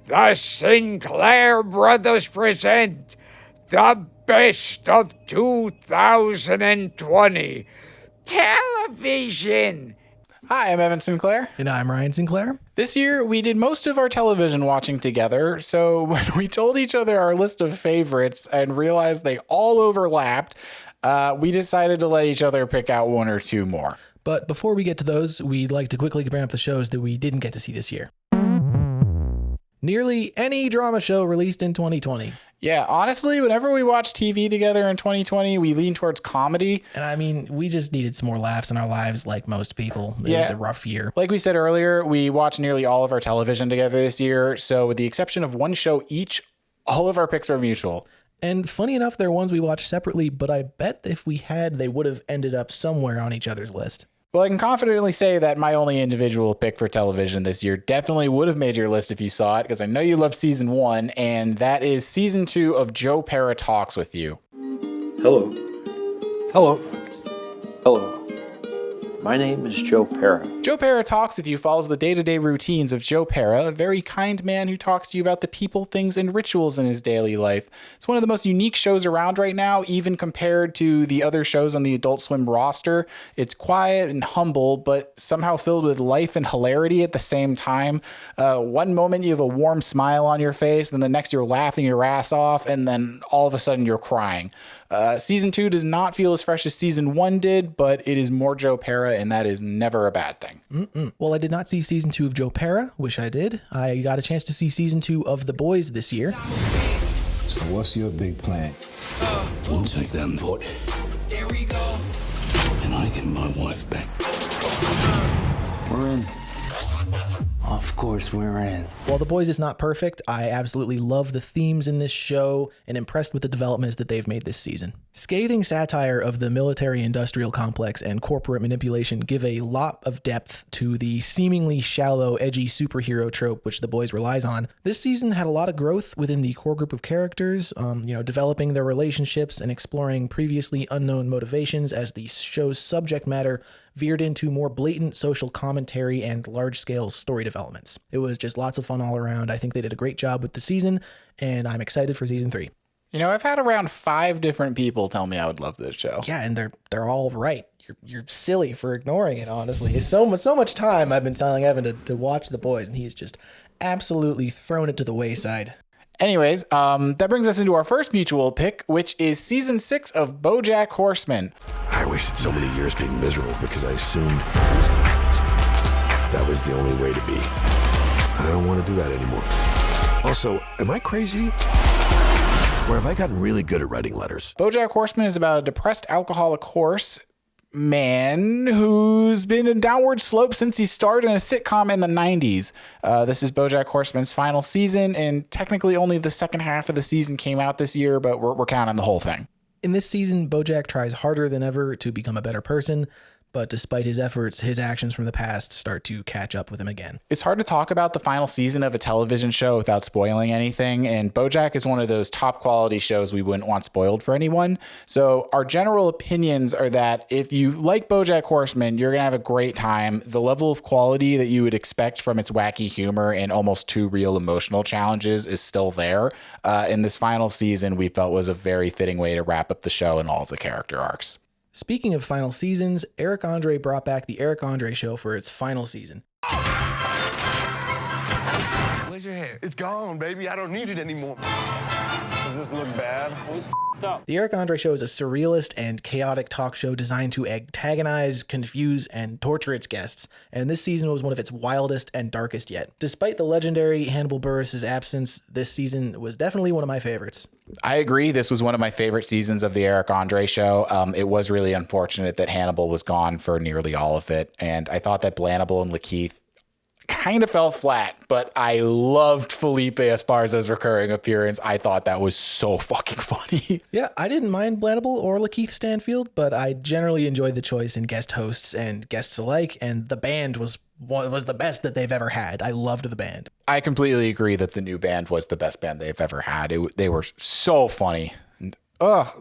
The Sinclair Brothers present the best of 2020 television. Hi, I'm Evan Sinclair. And I'm Ryan Sinclair. This year, we did most of our television watching together, so when we told each other our list of favorites and realized they all overlapped, we decided to let each other pick out one or two more. But before we get to those, we'd like to quickly bring up the shows that we didn't get to see this year. Nearly any drama show released in 2020. Yeah, honestly, whenever we watch TV together in 2020, we lean towards comedy. And I mean, we just needed some more laughs in our lives like most people. It was a rough year. Like we said earlier, we watched nearly all of our television together this year. So with the exception of one show each, all of our picks are mutual. And funny enough, they're ones we watched separately, but I bet if we had, they would have ended up somewhere on each other's list. Well, I can confidently say that my only individual pick for television this year definitely would have made your list if you saw it, because I know you love season 1, and that is season 2 of Pera Talks with You. Hello. Hello. Hello. My name is Pera. Pera Talks with You follows the day-to-day routines of Pera, a very kind man who talks to you about the people, things, and rituals in his daily life. It's one of the most unique shows around right now, even compared to the other shows on the Adult Swim roster. It's quiet and humble, but somehow filled with life and hilarity at the same time. One moment you have a warm smile on your face, then the next you're laughing your ass off, and then all of a sudden you're crying. Season 2 does not feel as fresh as season 1 did, but it is more Pera, and that is never a bad thing. Well, I did not see season 2 of Pera. Wish I did. I got a chance to see season 2 of The Boys this year. So what's your big plan? We'll take them vote. There we go. And I get my wife back. We're in. Of course we're in. While The Boys is not perfect, I absolutely love the themes in this show and impressed with the developments that they've made this season. Scathing satire of the military-industrial complex and corporate manipulation give a lot of depth to the seemingly shallow, edgy superhero trope which The Boys relies on. This season had a lot of growth within the core group of characters, developing their relationships and exploring previously unknown motivations as the show's subject matter veered into more blatant social commentary and large-scale story developments. It was just lots of fun all around. I think they did a great job with the season, and I'm excited for season 3. You know, I've had around 5 different people tell me I would love this show. Yeah, and they're all right. You're silly for ignoring it, honestly. It's so much time I've been telling Evan to watch The Boys, and he's just absolutely thrown it to the wayside. Anyways, that brings us into our first mutual pick, which is season 6 of BoJack Horseman. I wasted so many years being miserable because I assumed that was the only way to be. I don't want to do that anymore. Also, am I crazy? Or have I gotten really good at writing letters? BoJack Horseman is about a depressed alcoholic horse man who's been in a downward slope since he starred in a sitcom in the 90s. This is BoJack Horseman's final season, and technically only the second half of the season came out this year, but we're counting the whole thing. In this season, BoJack tries harder than ever to become a better person, but despite his efforts, his actions from the past start to catch up with him again. It's hard to talk about the final season of a television show without spoiling anything, and BoJack is one of those top quality shows we wouldn't want spoiled for anyone. So our general opinions are that if you like BoJack Horseman, you're going to have a great time. The level of quality that you would expect from its wacky humor and almost 2 real emotional challenges is still there. In this final season, we felt was a very fitting way to wrap up the show and all of the character arcs. Speaking of final seasons, Eric Andre brought back The Eric Andre Show for its final season. Where's your hair? It's gone, baby. I don't need it anymore. Does this look bad? The Eric Andre Show is a surrealist and chaotic talk show designed to antagonize, confuse, and torture its guests, and this season was one of its wildest and darkest yet. Despite the legendary Hannibal Buress' absence, this season was definitely one of my favorites. I agree. This was one of my favorite seasons of the Eric Andre Show. It was really unfortunate that Hannibal was gone for nearly all of it, and I thought that Blanable and Lakeith kind of fell flat, but I loved Felipe Esparza's recurring appearance. I thought that was so fucking funny. Yeah, I didn't mind Blanable or Lakeith Stanfield, but I generally enjoyed the choice in guest hosts and guests alike, and the band was the best that they've ever had. I loved the band. I completely agree that the new band was the best band they've ever had. They were so funny.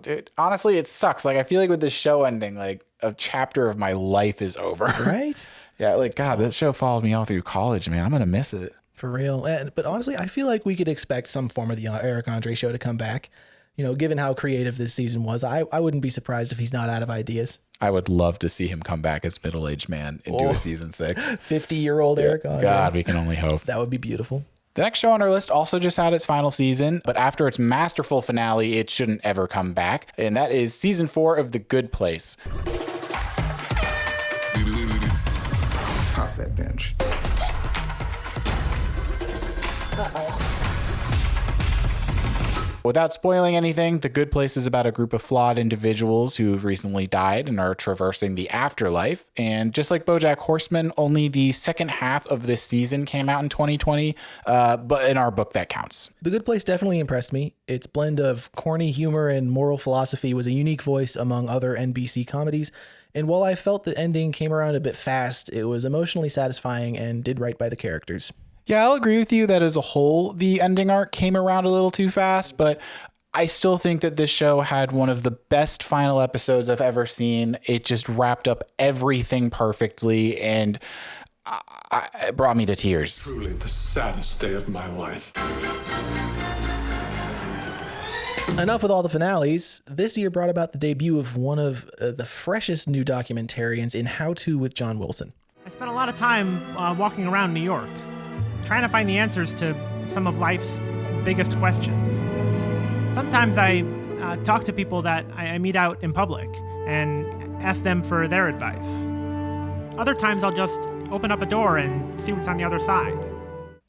Dude, honestly, it sucks. Like, I feel like with this show ending, like, a chapter of my life is over. Right? Yeah, like, God, this show followed me all through college, man. I'm going to miss it. For real. But honestly, I feel like we could expect some form of the Eric Andre show to come back. You know, given how creative this season was, I wouldn't be surprised if he's not out of ideas. I would love to see him come back as middle-aged man into a season 6. 50-year-old Eric Andre. God, we can only hope. That would be beautiful. The next show on our list also just had its final season, but after its masterful finale, it shouldn't ever come back. And that is season 4 of The Good Place. Pop that bench. Without spoiling anything, The Good Place is about a group of flawed individuals who've recently died and are traversing the afterlife. And just like BoJack Horseman, only the second half of this season came out in 2020, but in our book, that counts. The Good Place definitely impressed me. Its blend of corny humor and moral philosophy was a unique voice among other NBC comedies. And while I felt the ending came around a bit fast, it was emotionally satisfying and did right by the characters. Yeah, I'll agree with you that as a whole, the ending arc came around a little too fast, but I still think that this show had one of the best final episodes I've ever seen. It just wrapped up everything perfectly, and it brought me to tears. Truly the saddest day of my life. Enough with all the finales. This year brought about the debut of one of the freshest new documentarians in How To with John Wilson. I spent a lot of time walking around New York, trying to find the answers to some of life's biggest questions. Sometimes I talk to people that I meet out in public and ask them for their advice. Other times I'll just open up a door and see what's on the other side.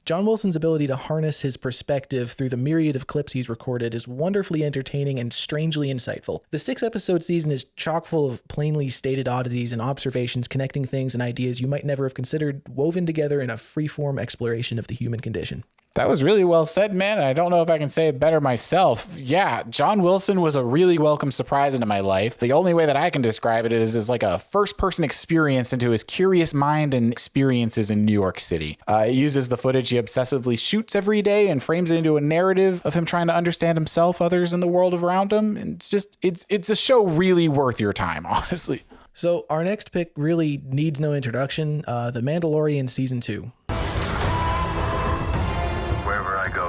John Wilson's ability to harness his perspective through the myriad of clips he's recorded is wonderfully entertaining and strangely insightful. The 6-episode season is chock full of plainly stated oddities and observations connecting things and ideas you might never have considered, woven together in a free-form exploration of the human condition. That was really well said, man. I don't know if I can say it better myself. Yeah, John Wilson was a really welcome surprise into my life. The only way that I can describe it is as like a first-person experience into his curious mind and experiences in New York City. It uses the footage he obsessively shoots every day and frames it into a narrative of him trying to understand himself, others, and the world around him. And it's a show really worth your time, honestly. So our next pick really needs no introduction. The Mandalorian Season 2.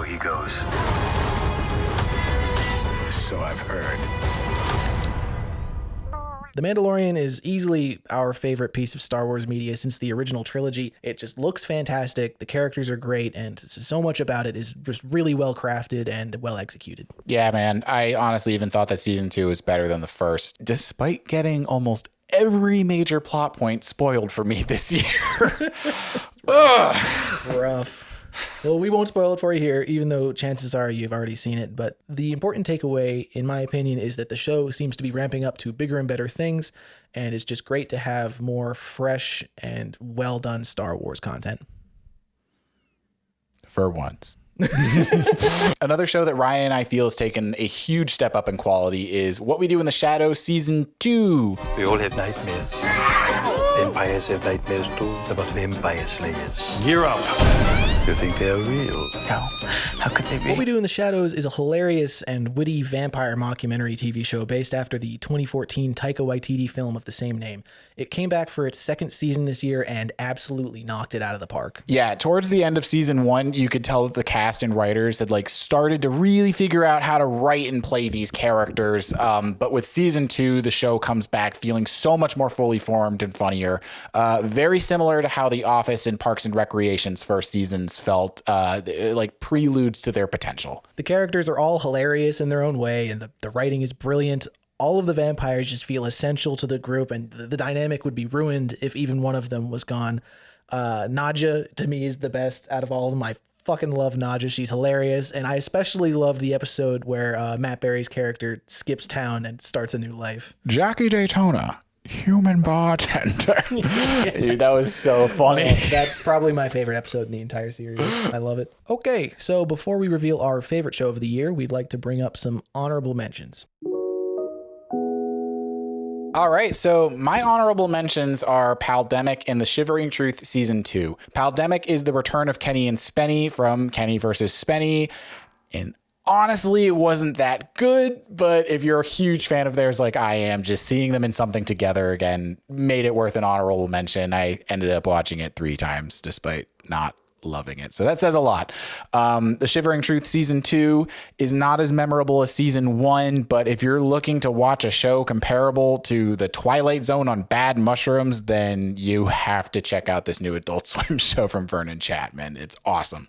He goes. So I've heard. The Mandalorian is easily our favorite piece of Star Wars media since the original trilogy. It just looks fantastic. The characters are great, and so much about it is just really well crafted and well executed. Yeah, man. I honestly even thought that season 2 was better than the first, despite getting almost every major plot point spoiled for me this year. Rough. Well, we won't spoil it for you here, even though chances are you've already seen it. But the important takeaway, in my opinion, is that the show seems to be ramping up to bigger and better things. And it's just great to have more fresh and well done Star Wars content. For once. Another show that Ryan and I feel has taken a huge step up in quality is What We Do in the Shadows Season 2. We all have nightmares. Vampires have nightmares too about vampire slayers. Gear up. You think they're real? No. How could they be? What We Do in the Shadows is a hilarious and witty vampire mockumentary TV show based after the 2014 Taika Waititi film of the same name. It came back for its second season this year and absolutely knocked it out of the park. Yeah, towards the end of season 1, you could tell that the cast and writers had started to really figure out how to write and play these characters. But with season 2, the show comes back feeling so much more fully formed and funnier. Very similar to how The Office and Parks and Recreation's first seasons felt, like preludes to their potential. The characters are all hilarious in their own way, and the writing is brilliant. All of the vampires just feel essential to the group, and the dynamic would be ruined if even one of them was gone. Nadja, to me, is the best out of all of them. I fucking love Nadja. She's hilarious, and I especially loved the episode where Matt Berry's character skips town and starts a new life. Jackie Daytona. Human bartender. Dude, that was so funny. That's probably my favorite episode in the entire series. I love it. Okay, so before we reveal our favorite show of the year, we'd like to bring up some honorable mentions. All right, so my honorable mentions are Paldemic and the Shivering Truth Season 2. Paldemic is the return of Kenny and Spenny from Kenny vs. Spenny, and honestly, it wasn't that good, but if you're a huge fan of theirs like I am, just seeing them in something together again made it worth an honorable mention. I ended up watching it 3 times despite not loving it. So that says a lot. The Shivering Truth season 2 is not as memorable as season 1, but if you're looking to watch a show comparable to the Twilight Zone on bad mushrooms, then you have to check out this new Adult Swim show from Vernon Chapman. It's awesome.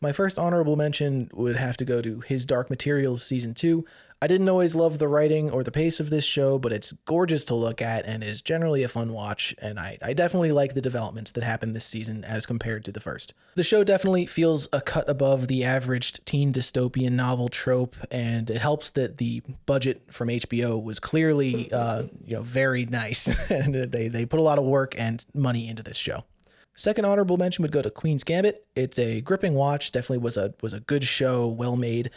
My first honorable mention would have to go to His Dark Materials season 2. I didn't always love the writing or the pace of this show, but it's gorgeous to look at and is generally a fun watch, and I definitely like the developments that happened this season as compared to the first. The show definitely feels a cut above the average teen dystopian novel trope, and it helps that the budget from HBO was clearly very nice, and they put a lot of work and money into this show. Second honorable mention would go to Queen's Gambit. It's a gripping watch, definitely was a good show, well made.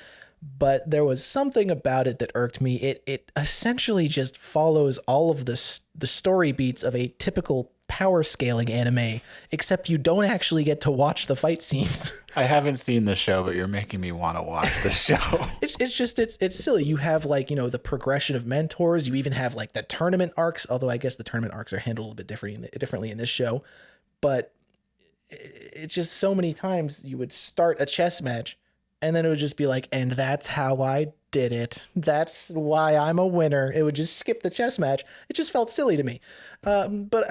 But there was something about it that irked me. It essentially just follows all of the story beats of a typical power scaling anime, except you don't actually get to watch the fight scenes. I haven't seen the show, but you're making me want to watch the show. It's silly. You have the progression of mentors. You even have the tournament arcs, although I guess the tournament arcs are handled a little bit differently in this show. But it's just so many times you would start a chess match and then it would just be and that's how I did it. That's why I'm a winner. It would just skip the chess match. It just felt silly to me. But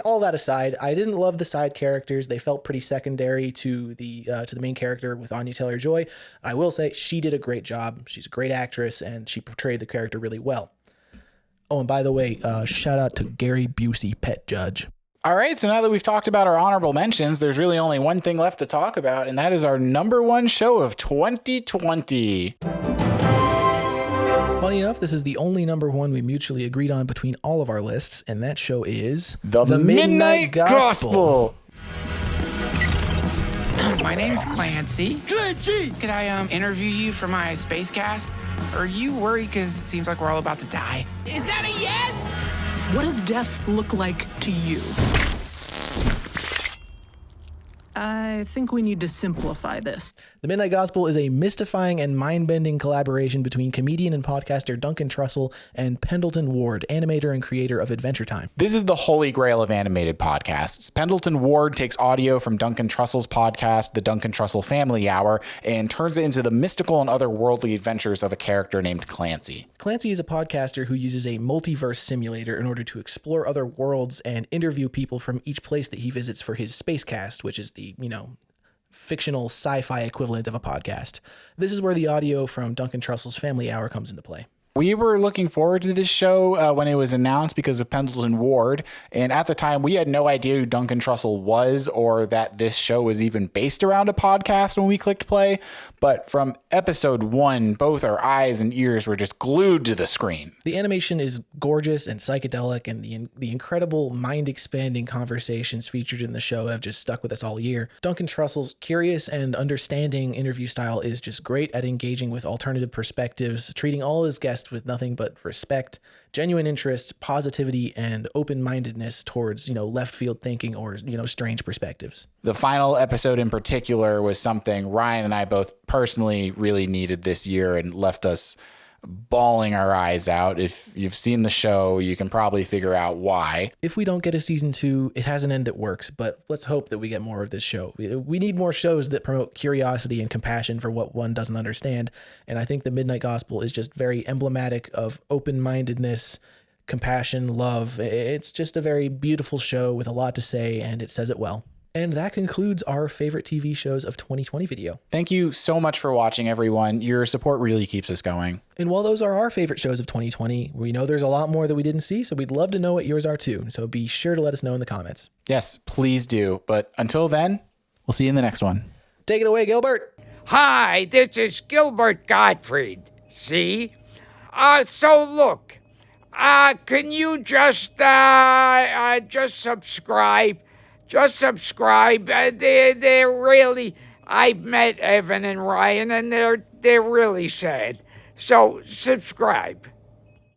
all that aside, I didn't love the side characters. They felt pretty secondary to the main character with Anya Taylor-Joy. I will say she did a great job. She's a great actress and she portrayed the character really well. Oh, and by the way, shout out to Gary Busey, pet judge. All right, so now that we've talked about our honorable mentions, there's really only one thing left to talk about, and that is our number one show of 2020. Funny enough, this is the only number one we mutually agreed on between all of our lists, and that show is The Midnight Gospel. My name's Clancy. Clancy! Could I interview you for my space cast? Are you worried because it seems like we're all about to die? Is that a yes? What does death look like to you? I think we need to simplify this. The Midnight Gospel is a mystifying and mind-bending collaboration between comedian and podcaster Duncan Trussell and Pendleton Ward, animator and creator of Adventure Time. This is the holy grail of animated podcasts. Pendleton Ward takes audio from Duncan Trussell's podcast, The Duncan Trussell Family Hour, and turns it into the mystical and otherworldly adventures of a character named Clancy. Clancy is a podcaster who uses a multiverse simulator in order to explore other worlds and interview people from each place that he visits for his Spacecast, which is the fictional sci-fi equivalent of a podcast. This is where the audio from Duncan Trussell's Family Hour comes into play. We were looking forward to this show when it was announced because of Pendleton Ward, and at the time we had no idea who Duncan Trussell was or that this show was even based around a podcast when we clicked play, but from episode 1, both our eyes and ears were just glued to the screen. The animation is gorgeous and psychedelic, and the incredible mind-expanding conversations featured in the show have just stuck with us all year. Duncan Trussell's curious and understanding interview style is just great at engaging with alternative perspectives, treating all his guests with nothing but respect, genuine interest, positivity, and open-mindedness towards, left field thinking or, strange perspectives. The final episode in particular was something Ryan and I both personally really needed this year and left us bawling our eyes out. If you've seen the show, you can probably figure out why. If we don't get a season 2, it has an end that works, but let's hope that we get more of this show. We need more shows that promote curiosity and compassion for what one doesn't understand, and I think The Midnight Gospel is just very emblematic of open-mindedness, compassion, love. It's just a very beautiful show with a lot to say, and it says it well. And that concludes our favorite TV shows of 2020 video. Thank you so much for watching, everyone. Your support really keeps us going. And while those are our favorite shows of 2020, we know there's a lot more that we didn't see, so we'd love to know what yours are too. So be sure to let us know in the comments. Yes, please do. But until then, we'll see you in the next one. Take it away, Gilbert. Hi, this is Gilbert Gottfried. See? So look, can you just subscribe? Just subscribe. They're really, I've met Evan and Ryan and they're really sad. So subscribe.